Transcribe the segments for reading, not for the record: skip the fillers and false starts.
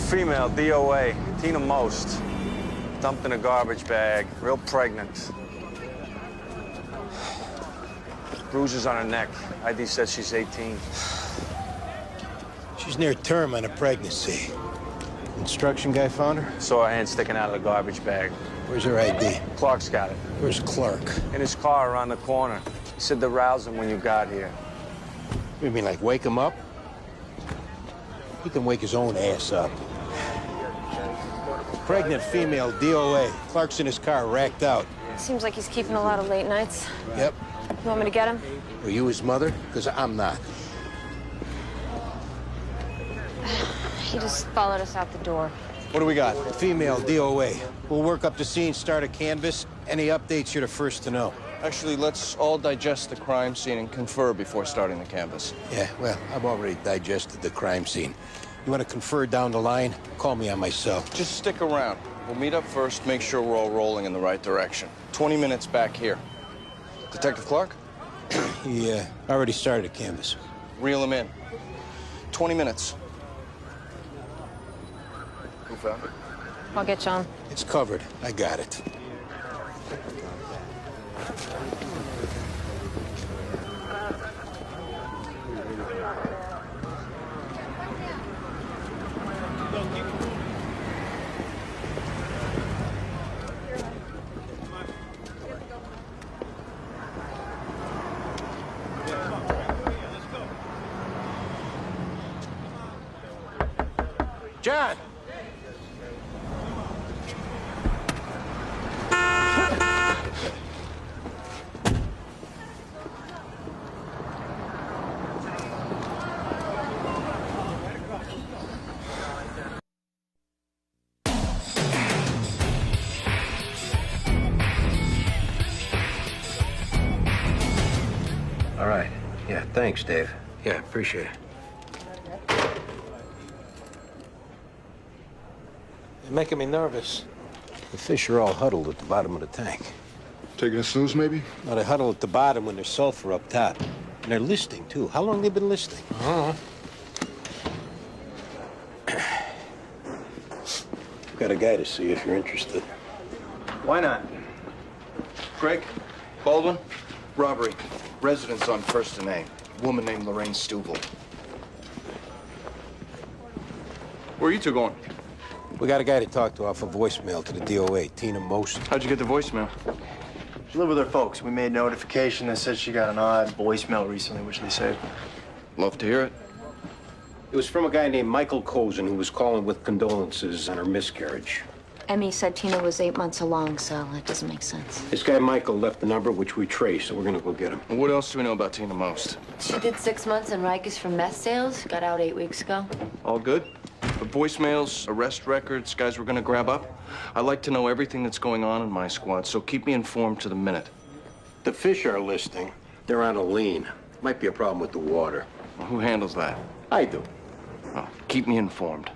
female, DOA, Tina Most. Dumped in a garbage bag, real pregnant. Bruises on her neck. ID says she's 18. She's near term on a pregnancy. Construction guy found her? Saw her hand sticking out of the garbage bag. Where's her ID? Clark's got it. Where's Clark? In his car around the corner. He said to rouse him when you got here. You mean like wake him up? He can wake his own ass up. Pregnant female, DOA. Clark's in his car, racked out. Seems like he's keeping a lot of late nights. Yep. You want me to get him? Are you his mother? Because I'm not. He just followed us out the door. What do we got? Female, DOA. We'll work up the scene, start a canvas. Any updates, you're the first to know. Actually, let's all digest the crime scene and confer before starting the canvas. Yeah, well, I've already digested the crime scene. You want to confer down the line? Call me on my cell. Just stick around. We'll meet up first, make sure we're all rolling in the right direction. 20 minutes back here. Detective Clark? He already started a canvas. Reel him in. 20 minutes. Who found it? I'll get John. It's covered. I got it. John! All right. Yeah, thanks, Dave. Yeah, appreciate it. You're making me nervous. The fish are all huddled at the bottom of the tank. Taking a snooze, maybe? No, they huddle at the bottom when there's sulfur up top. And they're listing, too. How long they been listing? Got a guy to see if you're interested. Why not? Greg, Baldwin, robbery. Residence on first and name. Woman named Lorraine Stouvel. Where are you two going? We got a guy to talk to off a voicemail to the DOA, Tina Most. How'd you get the voicemail? She lived with her folks. We made notification that said she got an odd voicemail recently, which they saved. Love to hear it. It was from a guy named Michael Cozen who was calling with condolences on her miscarriage. Emmy said Tina was 8 months along, so that doesn't make sense. This guy Michael left the number, which we traced, so we're gonna go get him. What else do we know about Tina Most? She did 6 months in Rikers for meth sales. Got out 8 weeks ago. All good? The voicemails, arrest records, guys we're gonna grab up? I like to know everything that's going on in my squad, so keep me informed to the minute. The fish are listing. They're on a lean. Might be a problem with the water. Well, who handles that? I do. Oh, keep me informed.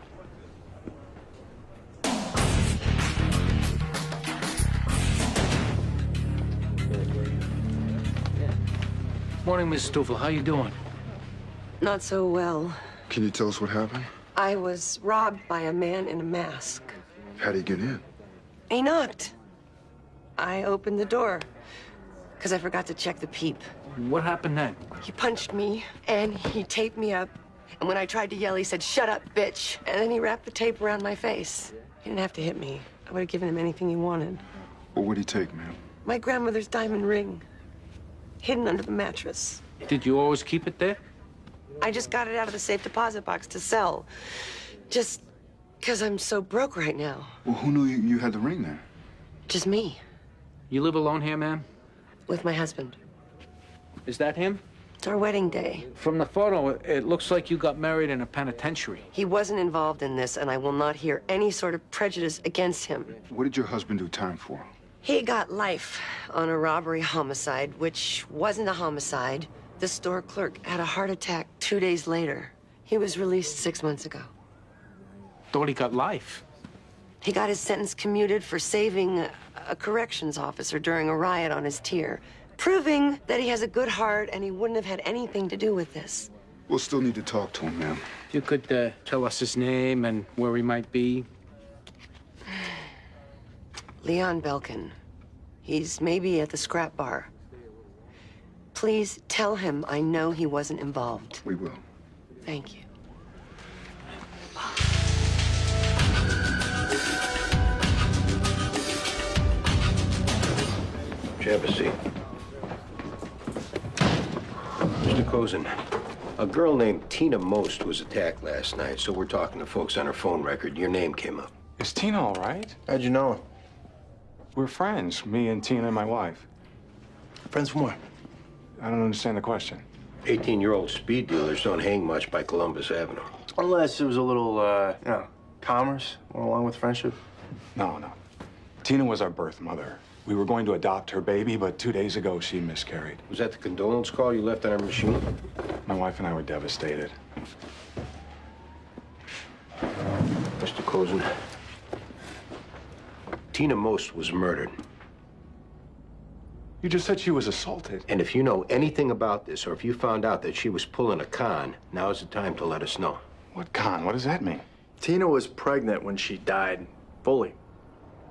Morning, Miss Stouvel. How you doing? Not so well. Can you tell us what happened? I was robbed by a man in a mask. How'd he get in? He knocked. I opened the door because I forgot to check the peep. What happened then? He punched me and he taped me up. And when I tried to yell, he said, "Shut up, bitch." And then he wrapped the tape around my face. He didn't have to hit me. I would have given him anything he wanted. What would he take, ma'am? My grandmother's diamond ring, hidden under the mattress. Did you always keep it there? I just got it out of the safe deposit box to sell. Just because I'm so broke right now. Well, who knew you had the ring there? Just me, You live alone here, ma'am? with my husband. Is that him? It's our wedding day. From the photo, it looks like you got married in a penitentiary. He wasn't involved in this, and I will not hear any sort of prejudice against him. What did your husband do time for? He got life on a robbery homicide, which wasn't a homicide. The store clerk had a heart attack 2 days later. He was released 6 months ago. Thought he got life. He got his sentence commuted for saving a corrections officer during a riot on his tier, proving that he has a good heart and he wouldn't have had anything to do with this. We'll still need to talk to him, ma'am. If you could tell us his name and where he might be. Leon Belkin. He's maybe at the scrap bar. Please tell him I know he wasn't involved. We will. Thank you. Have a seat. Mr. Kozin, a girl named Tina Most was attacked last night, so we're talking to folks on her phone record. Your name came up. Is Tina all right? How'd you know her? We're friends, me and Tina and my wife. Friends from where? I don't understand the question. 18-year-old speed dealers don't hang much by Columbus Avenue. Unless it was a little, commerce, more along with friendship. No. Tina was our birth mother. We were going to adopt her baby, but 2 days ago she miscarried. Was that the condolence call you left on our machine? My wife and I were devastated. Mr. Kozin, Tina Most was murdered. You just said she was assaulted. And if you know anything about this, or if you found out that she was pulling a con, now is the time to let us know. What con? What does that mean? Tina was pregnant when she died. Fully.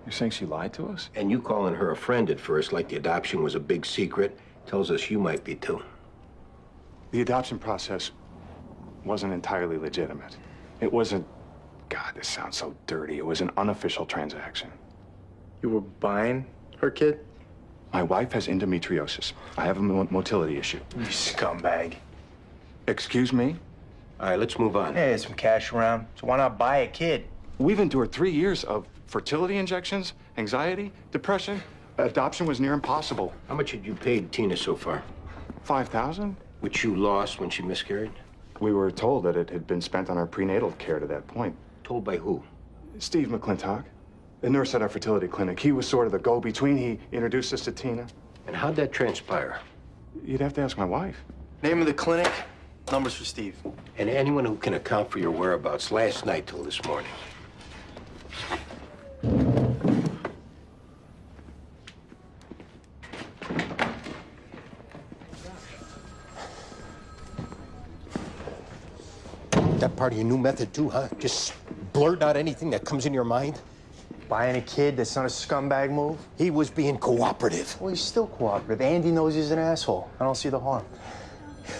You're saying she lied to us? And you calling her a friend at first, like the adoption was a big secret, tells us you might be too. The adoption process wasn't entirely legitimate. It wasn't... God, this sounds so dirty. It was an unofficial transaction. You were buying her kid? My wife has endometriosis. I have a motility issue. You scumbag. Excuse me? All right, let's move on. Hey, there's some cash around, so why not buy a kid? We've endured 3 years of fertility injections, anxiety, depression. Adoption was near impossible. How much had you paid Tina so far? $5,000? Which you lost when she miscarried? We were told that it had been spent on our prenatal care to that point. Told by who? Steve McClintock, the nurse at our fertility clinic. He was sort of the go-between. He introduced us to Tina. And how'd that transpire? You'd have to ask my wife. Name of the clinic, numbers for Steve. And anyone who can account for your whereabouts last night till this morning. That part of your new method too, huh? Just blurt out anything that comes in your mind? Buying a kid, that's not a scumbag move? He was being cooperative. Well, he's still cooperative. Andy knows he's an asshole. I don't see the harm.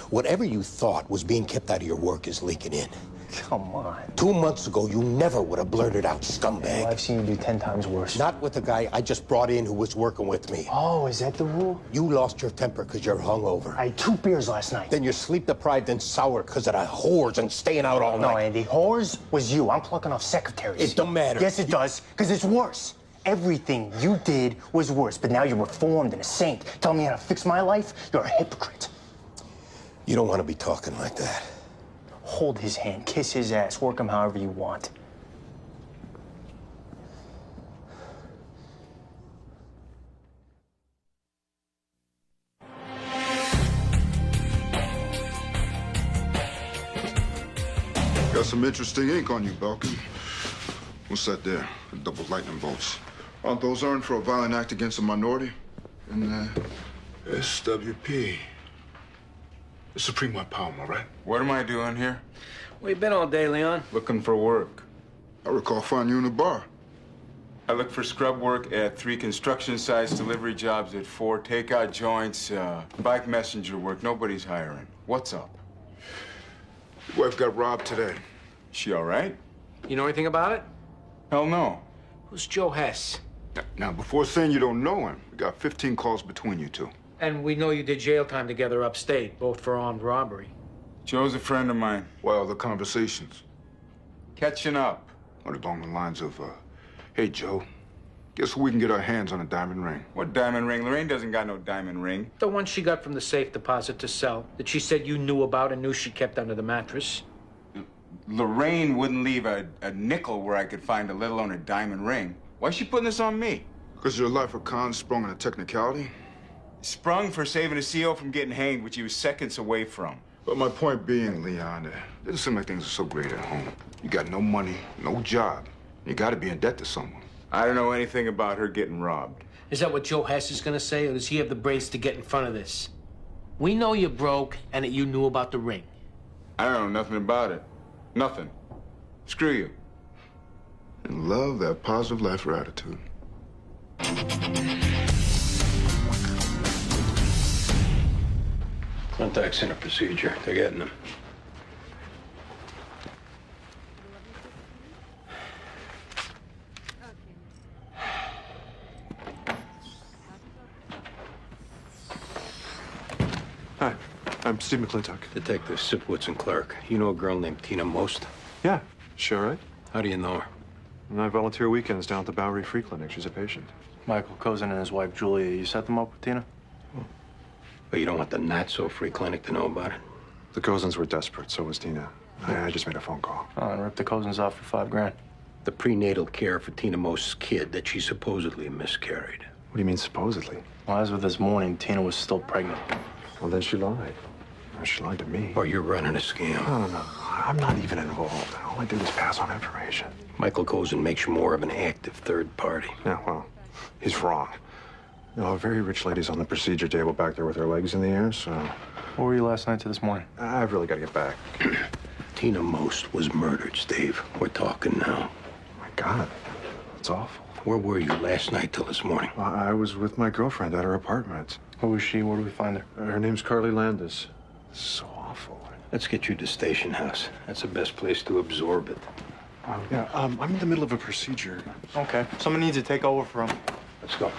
Whatever you thought was being kept out of your work is leaking in. Come on. 2 months ago, you never would have blurted out scumbag. Well, I've seen you do 10 times worse. Not with the guy I just brought in who was working with me. Oh, is that the rule? You lost your temper because you're hungover. I had 2 beers last night. Then you're sleep-deprived and sour because of the whores and staying out all night. No, Andy, whores was you. I'm plucking off secretaries. It don't matter. Yes, it does, because it's worse. Everything you did was worse, but now you're reformed and a saint. Tell me how to fix my life? You're a hypocrite. You don't want to be talking like that. Hold his hand, kiss his ass, work him however you want. Got some interesting ink on you, Belkin. What's that there? The double lightning bolts. Aren't those earned for a violent act against a minority? And, SWP. It's Supreme White Power, am I right? What am I doing here? Where you been all day, Leon? Looking for work. I recall finding you in a bar. I look for scrub work at 3 construction sites, delivery jobs at 4, takeout joints, bike messenger work. Nobody's hiring. What's up? Your wife got robbed today. She all right? You know anything about it? Hell no. Who's Joe Hess? Now, before saying you don't know him, we got 15 calls between you two. And we know you did jail time together upstate, both for armed robbery. Joe's a friend of mine. Well, the conversations Catching up. are along the lines of, hey, Joe, guess we can get our hands on a diamond ring. What diamond ring? Lorraine doesn't got no diamond ring. The one she got from the safe deposit to sell, that she said you knew about and knew she kept under the mattress. Lorraine wouldn't leave a nickel where I could find a, let alone a diamond ring. Why's she putting this on me? Because your life of con sprung on a technicality? Sprung for saving a CO from getting hanged, which he was seconds away from. But my point being, Leon, it doesn't seem like things are so great at home. You got no money, no job. You got to be in debt to someone. I don't know anything about her getting robbed. Is that what Joe Hess is gonna say, or does he have the brains to get in front of this? We know you're broke and that you knew about the ring. I don't know nothing about it. Nothing. Screw you. And love that positive lifer attitude. Contact center procedure. They're getting them. Hi, I'm Steve McClintock. Detective Sipowicz and Clark. You know a girl named Tina Most? Yeah, sure, right? How do you know her? And I volunteer weekends down at the Bowery Free Clinic. She's a patient. Michael Kozin and his wife, Julia. You set them up with Tina? But you don't want the not-so-free clinic to know about it? The Cozens were desperate, so was Tina. I just made a phone call. Oh, and ripped the Cozins off for $5,000. The prenatal care for Tina Most's kid that she supposedly miscarried. What do you mean, supposedly? Well, as of this morning, Tina was still pregnant. Well, then she lied. She lied to me. Or you're running a scam. No. I'm not even involved. All I did was pass on information. Michael Kozin makes you more of an active third party. Yeah, well, he's wrong. You know, a very rich lady's on the procedure table back there with her legs in the air, so... Where were you last night to this morning? I've really got to get back. Tina Most was murdered, Steve. We're talking now. My God, it's awful. Where were you last night till this morning? Well, I was with my girlfriend at her apartment. Who was she? Where do we find her? Her name's Carly Landis. This is so awful. Let's get you to Station House. That's the best place to absorb it. Yeah, I'm in the middle of a procedure. Okay. Someone needs to take over for him. Let's go.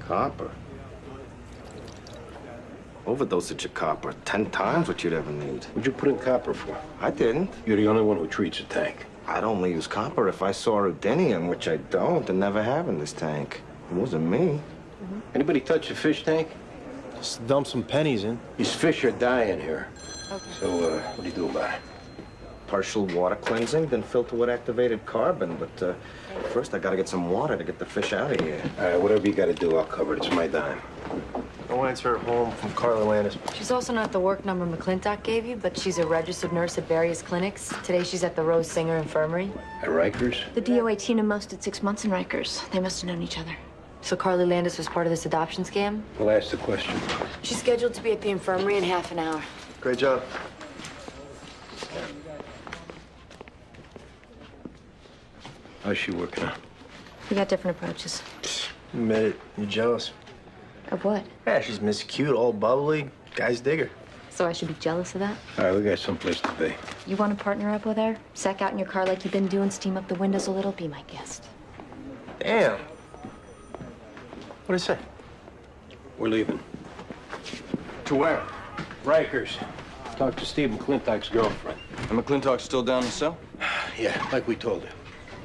Copper? Overdosage of copper. 10 times what you'd ever need. What'd you put in copper for? I didn't. You're the only one who treats a tank. I'd only use copper if I saw ruthenium, which I don't and never have in this tank. It wasn't me. Anybody touch a fish tank? Just dump some pennies in. These fish are dying here. Okay. So, what do you do about it? Partial water cleansing, then filter with activated carbon. But first I gotta get some water to get the fish out of here. All right, whatever you gotta do, I'll cover it. It's my dime. No answer at home from Carly Landis. She's also not the work number McClintock gave you, but she's a registered nurse at various clinics. Today she's at the Rose Singer Infirmary. At Rikers? The DOA Tina Most did 6 months in Rikers. They must have known each other. So Carly Landis was part of this adoption scam? We'll ask the question. She's scheduled to be at the infirmary in half an hour. Great job. How's she working out? We got different approaches. Admit it. You're jealous. Of what? Yeah, she's Miss Cute, all bubbly. Guys dig her. So I should be jealous of that? All right, we got someplace to be. You want to partner up with her? Sack out in your car like you've been doing, steam up the windows a little, be my guest. Damn. What'd I say? We're leaving. To where? Rikers. Talk to Steve McClintock's girlfriend. And McClintock's still down in the cell? Yeah, like we told you.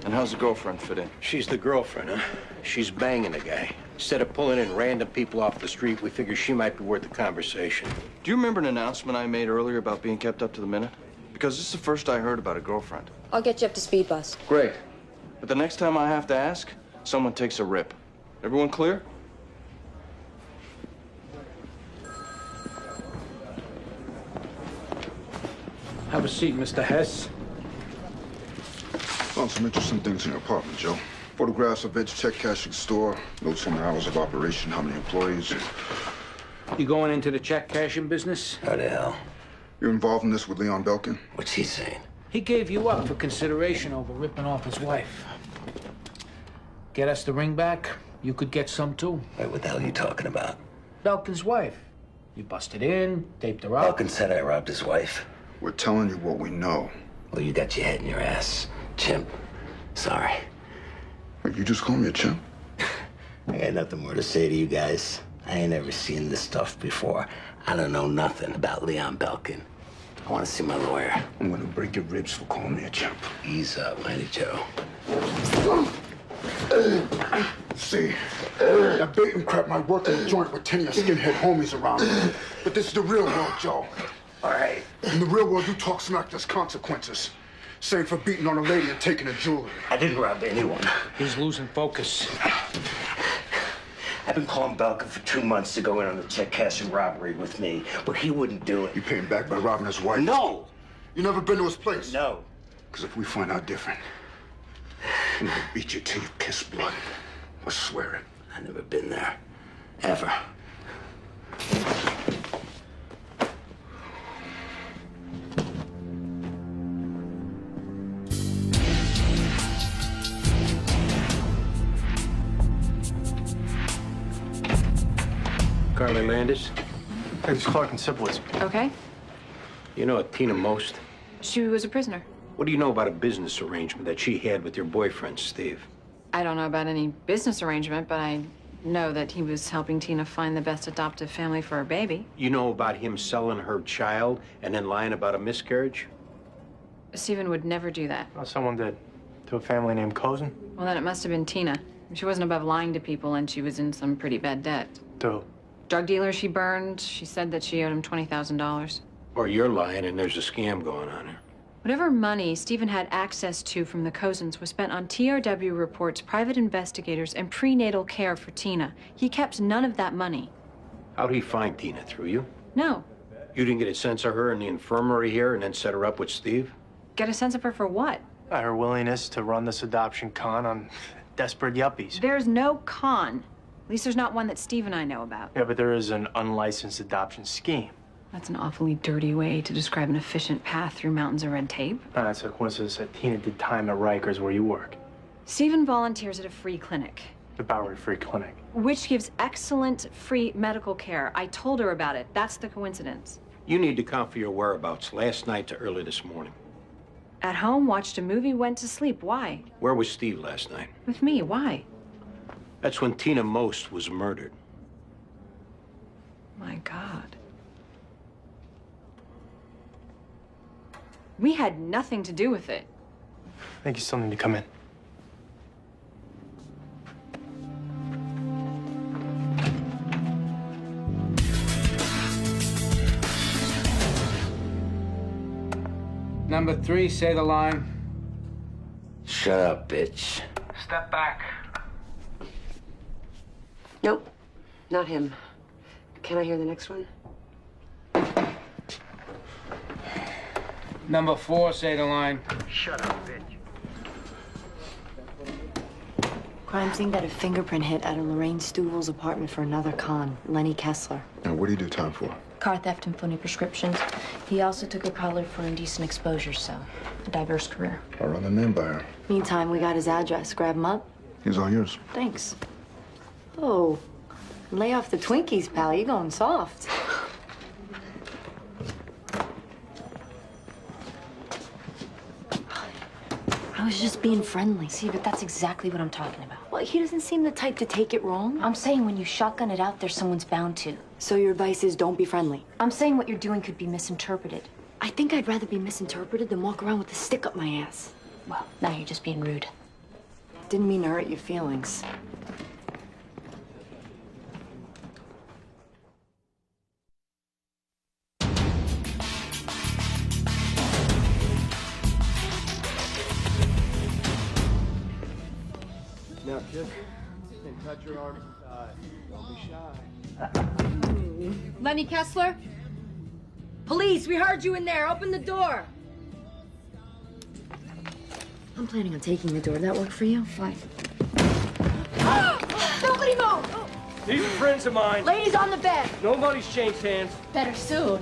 And how's the girlfriend fit in? She's the girlfriend, huh? She's banging the guy. Instead of pulling in random people off the street, we figure she might be worth the conversation. Do you remember an announcement I made earlier about being kept up to the minute? Because this is the first I heard about a girlfriend. I'll get you up to speed, boss. Great. But the next time I have to ask, someone takes a rip. Everyone clear? Have a seat, Mr. Hess. Found some interesting things in your apartment, Joe. Photographs of Ed's check cashing store, notes on the hours of operation, how many employees. You going into the check cashing business? How the hell? You're involved in this with Leon Belkin? What's he saying? He gave you up for consideration over ripping off his wife. Get us the ring back, you could get some too. Wait, what the hell are you talking about? Belkin's wife. You busted in, taped her up. Belkin said I robbed his wife. We're telling you what we know. Well, you got your head in your ass, chimp. Sorry. Wait, you just call me a chimp? I got nothing more to say to you guys. I ain't ever seen this stuff before. I don't know nothing about Leon Belkin. I want to see my lawyer. I'm gonna break your ribs for calling me a chimp. Ease up, Mighty Joe. See, that baiting crap might work in a joint with 10 of your skinhead homies around me. But this is the real world, Joe. All right. In the real world, you talk smack, there's consequences. Same for beating on a lady and taking her jewelry. I didn't rob anyone. He's losing focus. I've been calling Belkin for 2 months to go in on the check cashing robbery with me, but he wouldn't do it. You pay him back by robbing his wife? No! You never been to his place? No. Because if we find out different, I'm gonna beat you till you kiss blood. I swear it. I've never been there. Ever. Carly Landis. Hey, it's Clark and Sipowicz. Okay. You know Tina Most? She was a prisoner. What do you know about a business arrangement that she had with your boyfriend, Steve? I don't know about any business arrangement, but I know that he was helping Tina find the best adoptive family for her baby. You know about him selling her child and then lying about a miscarriage? Stephen would never do that. Well, someone did. To a family named Cozen. Well, then it must have been Tina. She wasn't above lying to people, and she was in some pretty bad debt. To Drug dealer she burned. She said that she owed him $20,000. Or you're lying and there's a scam going on here. Whatever money Stephen had access to from the Cozens was spent on TRW reports, private investigators, and prenatal care for Tina. He kept none of that money. How'd he find Tina? Through you? No. You didn't get a sense of her in the infirmary here and then set her up with Steve? Get a sense of her for what? her willingness to run this adoption con on desperate yuppies. There's no con. At least there's not one that Steve and I know about. Yeah, but there is an unlicensed adoption scheme. That's an awfully dirty way to describe an efficient path through mountains of red tape. It's a coincidence that Tina did time at Rikers where you work. Stephen volunteers at a free clinic. The Bowery Free Clinic. Which gives excellent free medical care. I told her about it. That's the coincidence. You need to account for your whereabouts last night to early this morning. At home, watched a movie, went to sleep. Why? Where was Steve last night? With me. Why? That's when Tina Most was murdered. My God. We had nothing to do with it. I think you still need to come in. Number 3, say the line. Shut up, bitch. Step back. Nope, not him. Can I hear the next one? Number 4, say the line. Shut up, bitch. Crime scene got a fingerprint hit at a Lorraine Stouvel's apartment for another con, Lenny Kessler. And what do you do time for? Car theft and phony prescriptions. He also took a collar for indecent exposure, so a diverse career. I'll run the name by her. Meantime, we got his address. Grab him up. He's all yours. Thanks. Oh, lay off the Twinkies, pal. You going soft. I was just being friendly. See, but that's exactly what I'm talking about. Well, he doesn't seem the type to take it wrong. I'm saying when you shotgun it out there, someone's bound to. So your advice is don't be friendly. I'm saying what you're doing could be misinterpreted. I think I'd rather be misinterpreted than walk around with a stick up my ass. Well, now you're just being rude. Didn't mean to hurt your feelings. Now, just touch your arm inside. Don't be shy. Lenny Kessler? Police, we heard you in there. Open the door. I'm planning on taking the door. That work for you? Fine. Nobody move! These are friends of mine. Ladies on the bed. Nobody's changed hands. Better soon.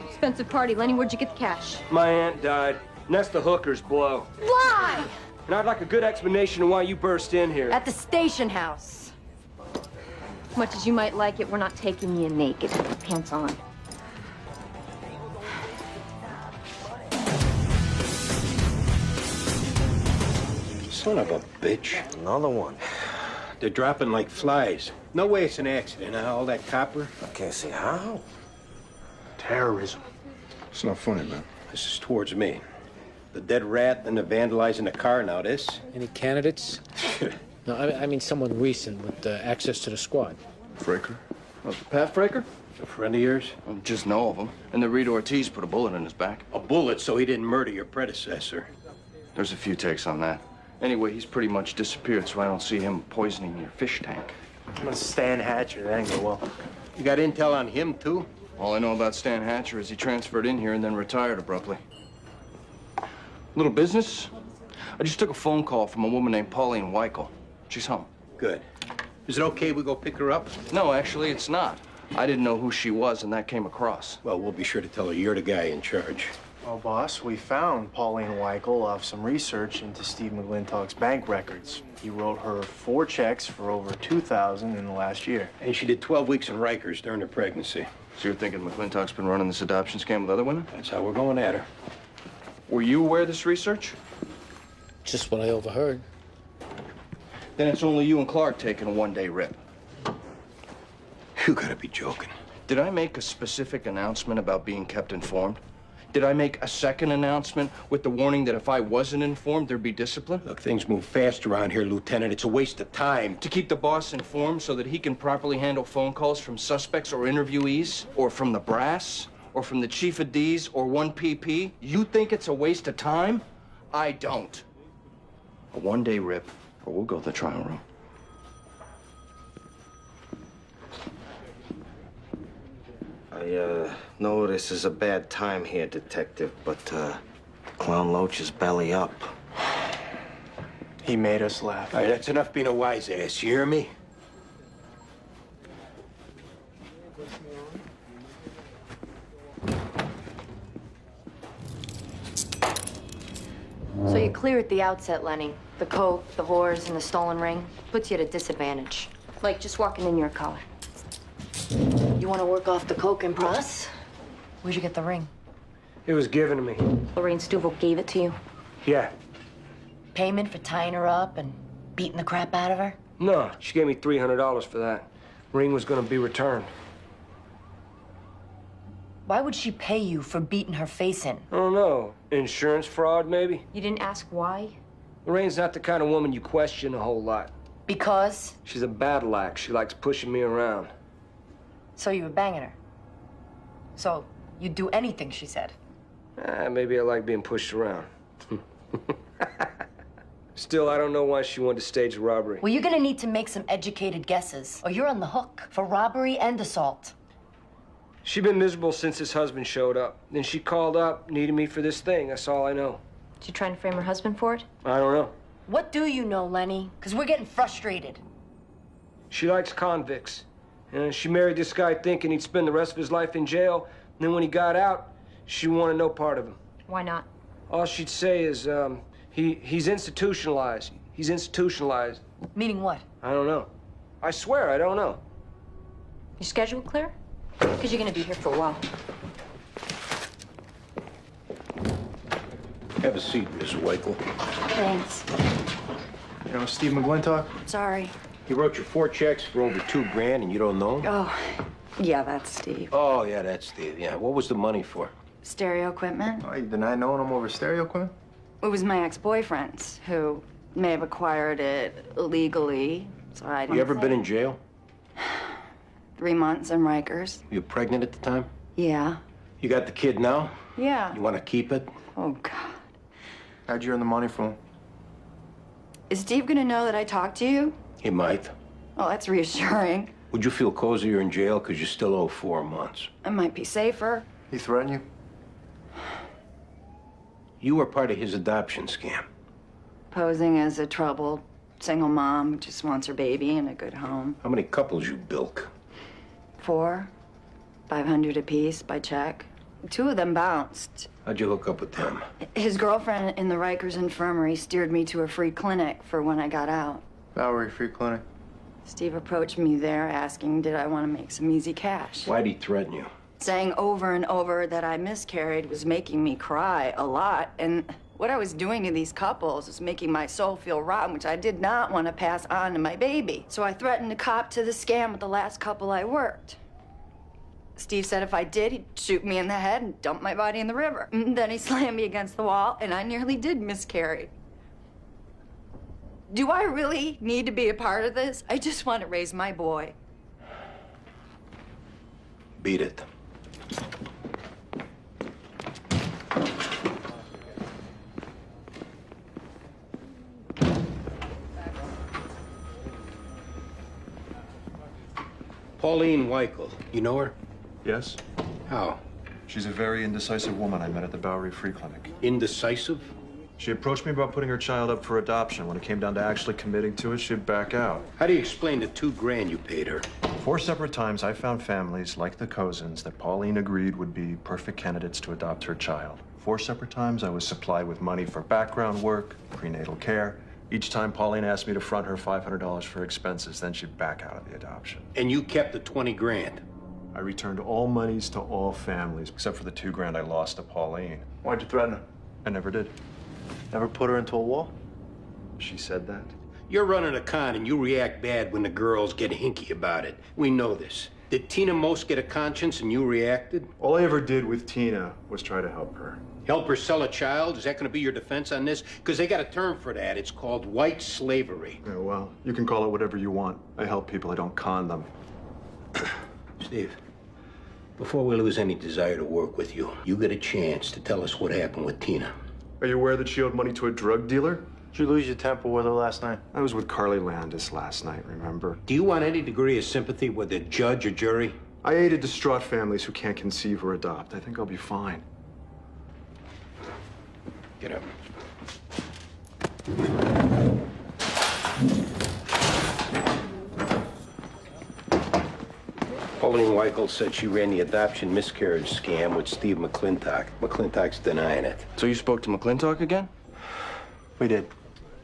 Expensive party. Lenny, where'd you get the cash? My aunt died, and that's the hooker's blow. Lie! And I'd like a good explanation of why you burst in here. At the station house. Much as you might like it, we're not taking you naked. Pants on. Son of a bitch. Another one. They're dropping like flies. No way it's an accident, huh? All that copper? I can't see how. Terrorism. It's not funny, man. This is towards me. The dead rat and the vandalizing the car, now this. Any candidates? No, I mean someone recent with access to the squad. Fraker? Pat Fraker? A friend of yours? I just know of him. And the Reed Ortiz put a bullet in his back. A bullet so he didn't murder your predecessor. There's a few takes on that. Anyway, he's pretty much disappeared, so I don't see him poisoning your fish tank. Stan Hatcher, that ain't go well. You got intel on him, too? All I know about Stan Hatcher is he transferred in here and then retired abruptly. Little business? I just took a phone call from a woman named Pauline Weichel. She's home. Good. Is it okay we go pick her up? No, actually, it's not. I didn't know who she was, and that came across. Well, we'll be sure to tell her you're the guy in charge. Well, boss, we found Pauline Weichel off some research into Steve McClintock's bank records. He wrote her 4 checks for over $2,000 in the last year. And she did 12 weeks in Rikers during her pregnancy. So you're thinking McClintock's been running this adoption scam with other women? That's how we're going at her. Were you aware of this research? Just what I overheard. Then it's only you and Clark taking a one-day rip. You gotta be joking. Did I make a specific announcement about being kept informed? Did I make a second announcement with the warning that if I wasn't informed, there'd be discipline? Look, things move fast around here, Lieutenant. It's a waste of time. To keep the boss informed so that he can properly handle phone calls from suspects or interviewees, or from the brass, or from the chief of D's, or 1PP? You think it's a waste of time? I don't. A one-day rip, or we'll go to the trial room. I know this is a bad time here, Detective, but Clown Loach is belly up. He made us laugh. All right, that's enough being a wise ass. You hear me? So you're clear at the outset, Lenny. The coke, the whores, and the stolen ring puts you at a disadvantage. Like just walking in your car. You want to work off the coke and pros? Where'd you get the ring? It was given to me. Lorraine Stuvall gave it to you? Yeah. Payment for tying her up and beating the crap out of her? No, she gave me $300 for that. Ring was gonna be returned. Why would she pay you for beating her face in? I don't know. Insurance fraud, maybe? You didn't ask why? Lorraine's not the kind of woman you question a whole lot. Because? She's a battle axe. She likes pushing me around. So you were banging her? So you'd do anything she said? Maybe I like being pushed around. Still, I don't know why she wanted to stage a robbery. Well, you're gonna need to make some educated guesses, or you're on the hook for robbery and assault. She'd been miserable since his husband showed up. Then she called up, needed me for this thing. That's all I know. She trying to frame her husband for it? I don't know. What do you know, Lenny? Because we're getting frustrated. She likes convicts. And she married this guy thinking he'd spend the rest of his life in jail. And then when he got out, she wanted no part of him. Why not? All she'd say is, he's institutionalized. He's institutionalized. Meaning what? I don't know. I swear, I don't know. Your schedule clear? Because you're gonna be here for a while. Have a seat, Miss Weichel. Thanks. You know Steve McClintock? Sorry. He wrote you 4 checks for over $2,000 and you don't know him? Oh, yeah, that's Steve. Oh, yeah, that's Steve. Yeah, what was the money for? Stereo equipment. Oh, you deny knowing him over stereo equipment? It was my ex-boyfriend's who may have acquired it illegally, so I didn't You ever say. been in jail? 3 months in Rikers. You pregnant at the time? Yeah. You got the kid now? Yeah. You want to keep it? Oh, God. How'd you earn the money from him? Is Steve gonna know that I talked to you? He might. Oh, that's reassuring. Would you feel cozier in jail because you still owe 4 months? It might be safer. He threatened you? You were part of his adoption scam. Posing as a troubled single mom who just wants her baby in a good home. How many couples you bilk? 4, 500 apiece by check. 2 of them bounced. How'd you hook up with them? His girlfriend in the Rikers infirmary steered me to a free clinic for when I got out. Bowery Free Clinic. Steve approached me there asking did I want to make some easy cash. Why'd he threaten you? Saying over and over that I miscarried was making me cry a lot. And what I was doing to these couples was making my soul feel rotten, which I did not want to pass on to my baby. So I threatened to cop to the scam with the last couple I worked. Steve said if I did, he'd shoot me in the head and dump my body in the river. And then he slammed me against the wall, and I nearly did miscarry. Do I really need to be a part of this? I just want to raise my boy. Beat it. Pauline Weichel. You know her? Yes. How? She's a very indecisive woman I met at the Bowery Free Clinic. Indecisive? She approached me about putting her child up for adoption. When it came down to actually committing to it, she'd back out. How do you explain the $2,000 you paid her? 4 separate times, I found families like the Cozens that Pauline agreed would be perfect candidates to adopt her child. 4 separate times, I was supplied with money for background work, prenatal care. Each time, Pauline asked me to front her $500 for expenses. Then she'd back out of the adoption. And you kept the $20,000? I returned all monies to all families, except for the $2,000 I lost to Pauline. Why'd you threaten her? I never did. Never put her into a wall? She said that. You're running a con and you react bad when the girls get hinky about it. We know this. Did Tina most get a conscience and you reacted? All I ever did with Tina was try to help her. Help her sell a child? Is that going to be your defense on this? Because they got a term for that. It's called white slavery. Yeah, well, you can call it whatever you want. I help people, I don't con them. Steve, before we lose any desire to work with you, you get a chance to tell us what happened with Tina. Are you aware that she owed money to a drug dealer? Did you lose your temper with her last night? I was with Carly Landis last night, remember? Do you want any degree of sympathy with a judge or jury? I aided distraught families who can't conceive or adopt. I think I'll be fine. Get up. Pauline Weichel said she ran the adoption miscarriage scam with Steve McClintock. McClintock's denying it. So you spoke to McClintock again? We did.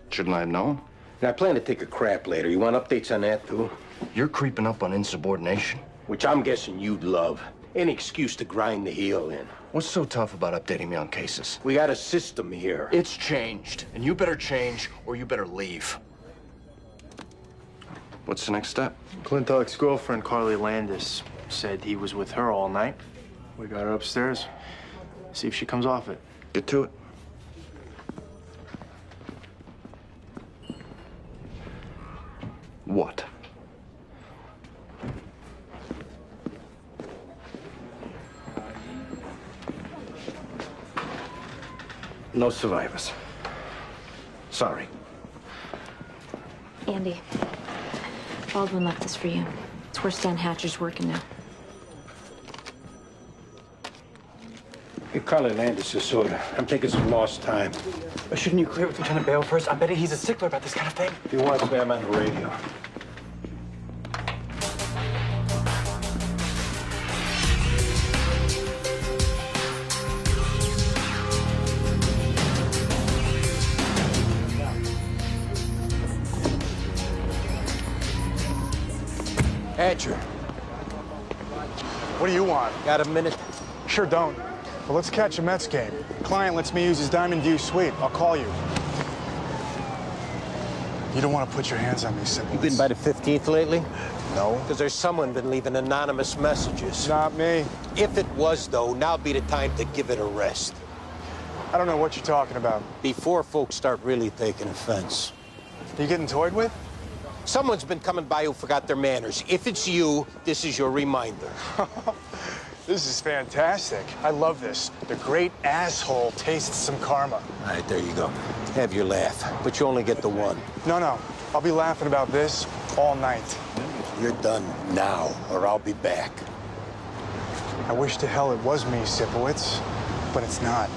Shouldn't I have known? And I plan to take a crap later. You want updates on that, too? You're creeping up on insubordination. Which I'm guessing you'd love. Any excuse to grind the heel in. What's so tough about updating me on cases? We got a system here. It's changed, and you better change or you better leave. What's the next step? Clintock's girlfriend, Carly Landis, said he was with her all night. We got her upstairs. See if she comes off it. Get to it. What? No survivors. Sorry. Andy, Baldwin left this for you. It's where Stan Hatcher's working now. Get Carly Landis a soda. I'm taking some lost time. But shouldn't you clear with Lieutenant Bale first? I bet he's a stickler about this kind of thing. If you want, say I'm on the radio. Hatcher. What do you want? Got a minute? Sure don't. Well, let's catch a Mets game. Client lets me use his Diamond View suite. I'll call you. You don't want to put your hands on me, Simple. You been by the 15th lately? No. Because there's someone been leaving anonymous messages. Not me. If it was, though, now'd be the time to give it a rest. I don't know what you're talking about. Before folks start really taking offense. You getting toyed with? Someone's been coming by who forgot their manners. If it's you, this is your reminder. This is fantastic. I love this. The great asshole tastes some karma. All right, there you go. Have your laugh, but you only get the one. No. I'll be laughing about this all night. You're done now, or I'll be back. I wish to hell it was me, Sipowicz, but it's not.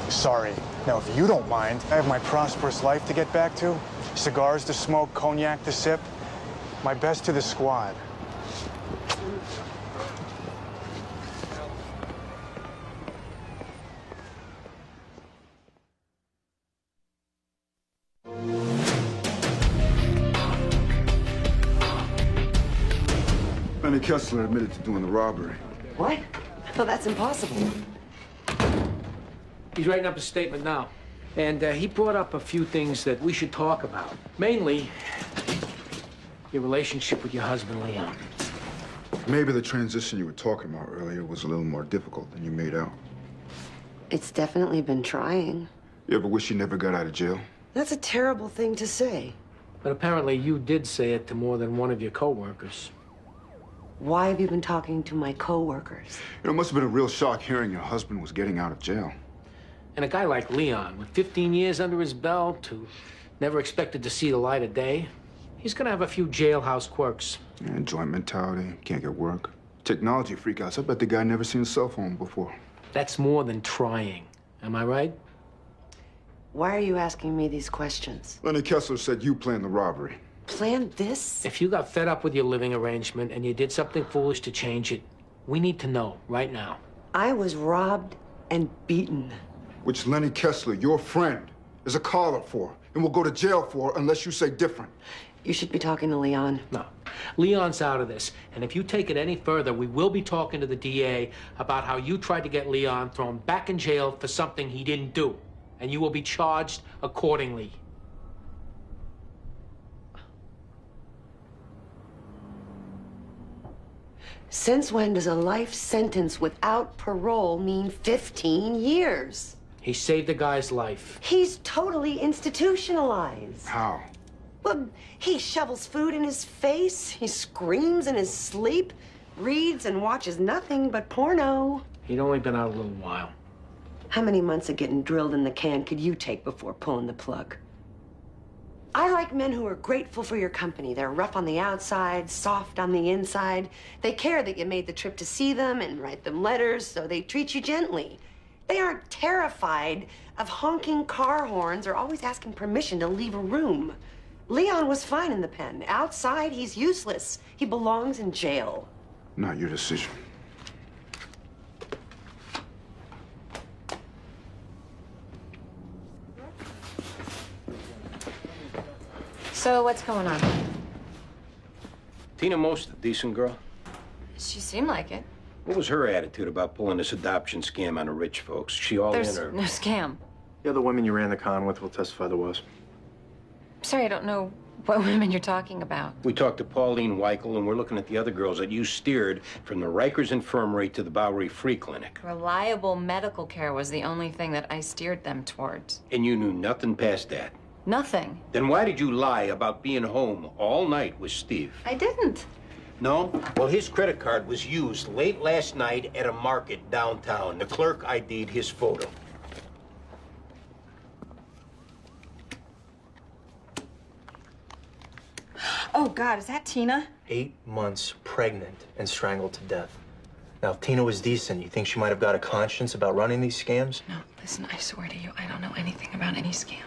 Sorry. Now, if you don't mind, I have my prosperous life to get back to. Cigars to smoke, cognac to sip. My best to the squad. Benny Kessler admitted to doing the robbery. What? Oh, that's impossible. He's writing up a statement now. And he brought up a few things that we should talk about. Mainly, your relationship with your husband, Leon. Maybe the transition you were talking about earlier was a little more difficult than you made out. It's definitely been trying. You ever wish you never got out of jail? That's a terrible thing to say. But apparently you did say it to more than one of your co-workers. Why have you been talking to my co-workers? It must have been a real shock hearing your husband was getting out of jail. And a guy like Leon, with 15 years under his belt, who never expected to see the light of day, he's gonna have a few jailhouse quirks. Yeah, joint mentality, can't get work. Technology freakouts. I bet the guy never seen a cell phone before. That's more than trying. Am I right? Why are you asking me these questions? Lenny Kessler said you planned the robbery. Planned this? If you got fed up with your living arrangement and you did something foolish to change it, we need to know right now. I was robbed and beaten. Which Lenny Kessler, your friend, is a caller for and will go to jail for unless you say different. You should be talking to Leon. No. Leon's out of this. And if you take it any further, we will be talking to the DA about how you tried to get Leon thrown back in jail for something he didn't do. And you will be charged accordingly. Since when does a life sentence without parole mean 15 years? He saved the guy's life. He's totally institutionalized. How? Well, he shovels food in his face, he screams in his sleep, reads and watches nothing but porno. He'd only been out a little while. How many months of getting drilled in the can could you take before pulling the plug? I like men who are grateful for your company. They're rough on the outside, soft on the inside. They care that you made the trip to see them and write them letters, so they treat you gently. They aren't terrified of honking car horns or always asking permission to leave a room. Leon was fine in the pen. Outside, he's useless. He belongs in jail. Not your decision. So what's going on? Tina Most, a decent girl. She seemed like it. What was her attitude about pulling this adoption scam on the rich folks? She all There's in or... no scam. The other women you ran the con with will testify there was. Sorry, I don't know what women you're talking about. We talked to Pauline Weichel, and we're looking at the other girls that you steered from the Rikers Infirmary to the Bowery Free Clinic. Reliable medical care was the only thing that I steered them towards. And you knew nothing past that. Nothing. Then why did you lie about being home all night with Steve? I didn't. No? Well, his credit card was used late last night at a market downtown. The clerk ID'd his photo. Oh, God, is that Tina? 8 months pregnant and strangled to death. Now, if Tina was decent, you think she might have got a conscience about running these scams? No, listen, I swear to you, I don't know anything about any scam.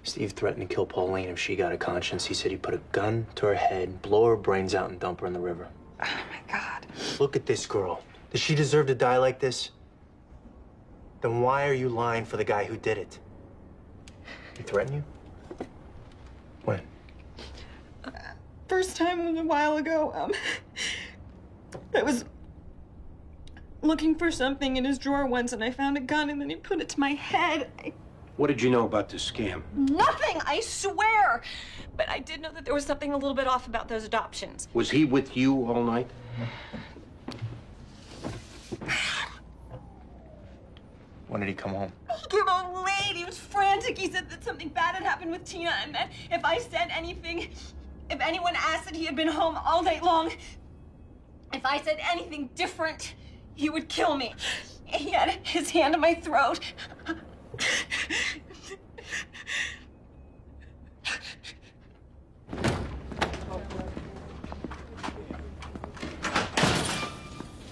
Steve threatened to kill Pauline if she got a conscience. He said he'd put a gun to her head, blow her brains out, and dump her in the river. Oh, my God. Look at this girl. Does she deserve to die like this? Then why are you lying for the guy who did it? He threatened you? When? First time was a while ago. I was looking for something in his drawer once, and I found a gun, and then he put it to my head. What did you know about this scam? Nothing, I swear! But I did know that there was something a little bit off about those adoptions. Was he with you all night? When did he come home? He came home late. He was frantic. He said that something bad had happened with Tina, and that if I said anything, if anyone asked that he had been home all night long, if I said anything different, he would kill me. He had his hand on my throat.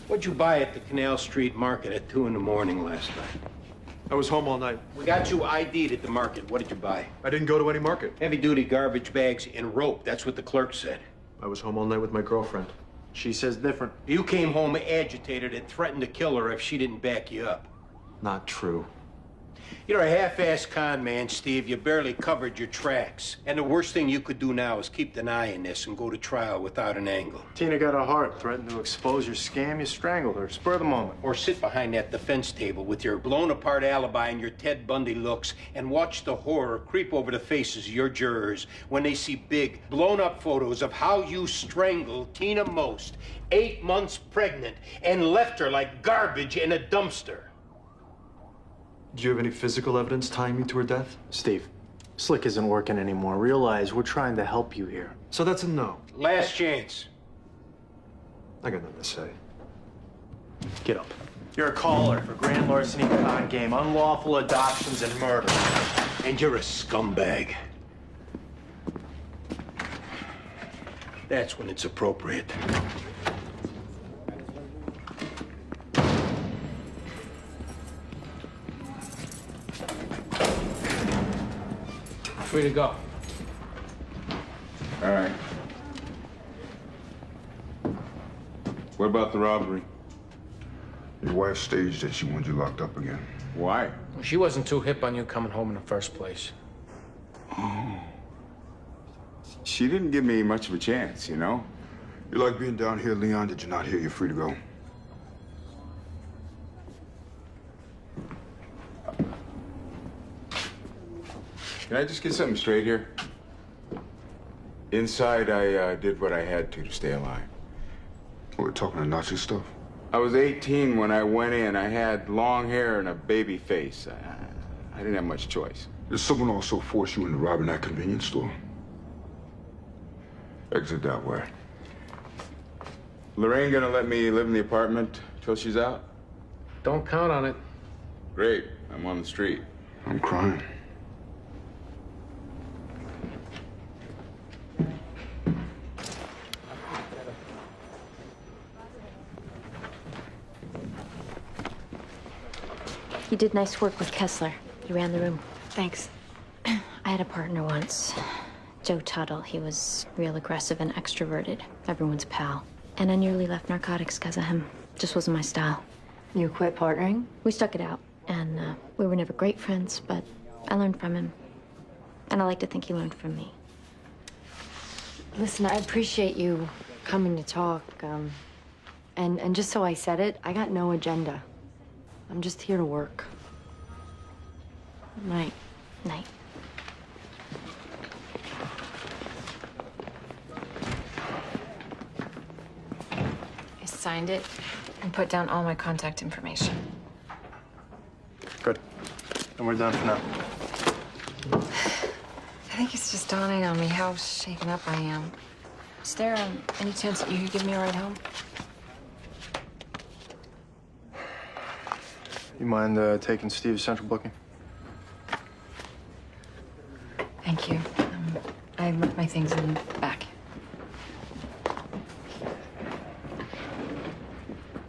What'd you buy at the Canal Street Market at 2 in the morning last night? I was home all night. We got you ID'd at the market. What did you buy? I didn't go to any market. Heavy-duty garbage bags and rope. That's what the clerk said. I was home all night with my girlfriend. She says different. You came home agitated and threatened to kill her if she didn't back you up. Not true. You're a half-assed con man, Steve. You barely covered your tracks. And the worst thing you could do now is keep denying this and go to trial without an angle. Tina got a heart, threatened to expose your scam, you strangled her. Spur of the moment. Or sit behind that defense table with your blown-apart alibi and your Ted Bundy looks and watch the horror creep over the faces of your jurors when they see big, blown-up photos of how you strangled Tina Most, 8 months pregnant, and left her like garbage in a dumpster. Do you have any physical evidence tying me to her death? Steve, Slick isn't working anymore. Realize we're trying to help you here. So that's a no. Last chance. I got nothing to say. Get up. You're a caller for grand larceny, con game, unlawful adoptions, and murder. And you're a scumbag. That's when it's appropriate. free to go. All right. What about the robbery? Your wife staged it. She wanted you locked up again. Why? She wasn't too hip on you coming home in the first place. Oh. She didn't give me much of a chance, you know? You like being down here, Leon? Did you not hear you're free to go? Can I just get something straight here? Inside, I did what I had to stay alive. We're talking to Nazi stuff? I was 18 when I went in. I had long hair and a baby face. I didn't have much choice. Did someone also force you into robbing that convenience store? Exit that way. Lorraine gonna let me live in the apartment till she's out? Don't count on it. Great. I'm on the street. I'm crying. You did nice work with Kessler. You ran the room. Thanks. I had a partner once, Joe Tuttle. He was real aggressive and extroverted. Everyone's pal. And I nearly left narcotics because of him. Just wasn't my style. You quit partnering? We stuck it out. And we were never great friends, but I learned from him. And I like to think he learned from me. Listen, I appreciate you coming to talk. And just so I said it, I got no agenda. I'm just here to work. Night. Night. I signed it and put down all my contact information. Good. And we're done for now. I think it's just dawning on me how shaken up I am. Is there any chance that you could give me a ride home? You mind taking Steve's central booking? Thank you. I left my things in the back.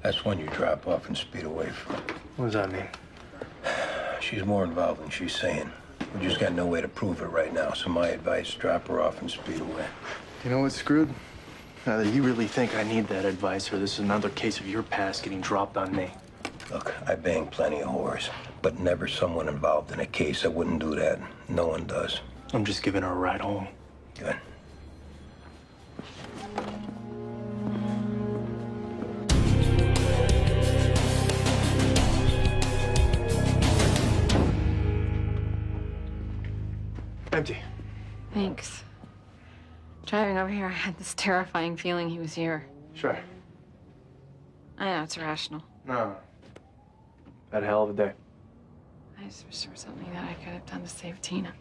That's one you drop off and speed away from. What does that mean? She's more involved than she's saying. We just got no way to prove it right now, so my advice, drop her off and speed away. You know what's screwed? Either you really think I need that advice, or this is another case of your past getting dropped on me. Look, I bang plenty of whores, but never someone involved in a case. I wouldn't do that. No one does. I'm just giving her a ride home. Good. Empty. Thanks. Driving over here, I had this terrifying feeling he was here. Sure. I know, it's irrational. No. Had a hell of a day. I just wish there was something that I could have done to save Tina.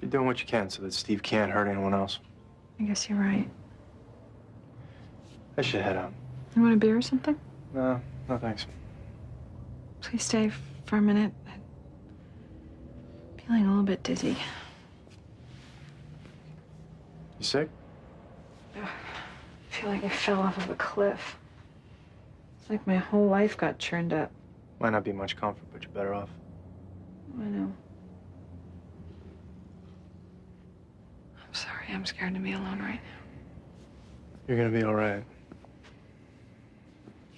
You're doing what you can so that Steve can't hurt anyone else. I guess you're right. I should head out. You want a beer or something? No, no thanks. Please stay for a minute. I'm feeling a little bit dizzy. You sick? I feel like I fell off of a cliff. It's like my whole life got churned up. Might not be much comfort, but you're better off. I know. I'm sorry. I'm scared to be alone right now. You're gonna be all right.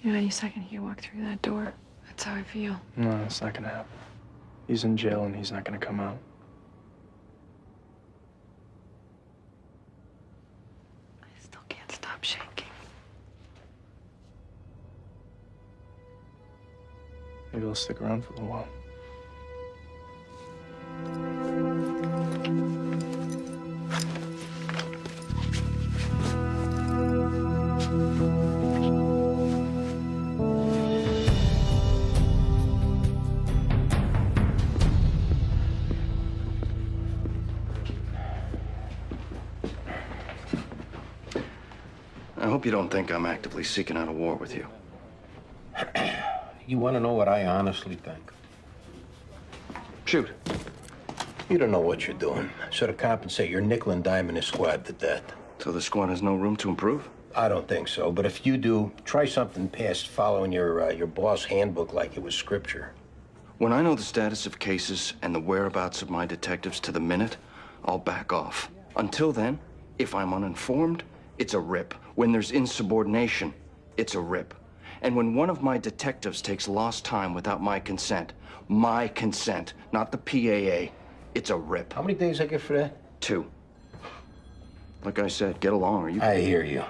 You know, any second he walk through that door, that's how I feel. No, it's not gonna happen. He's in jail and he's not gonna come out. I still can't stop shaking. Maybe I'll stick around for a little while. I hope you don't think I'm actively seeking out a war with you. You want to know what I honestly think? Shoot. You don't know what you're doing. So to compensate, you're nickel and diming this squad to death. So the squad has no room to improve? I don't think so, but if you do, try something past following your boss handbook like it was scripture. When I know the status of cases and the whereabouts of my detectives to the minute, I'll back off. Until then, if I'm uninformed, it's a rip. When there's insubordination, it's a rip. And when one of my detectives takes lost time without my consent, not the PAA, it's a rip. How many days I get for that? 2. Like I said, get along or you... I hear you.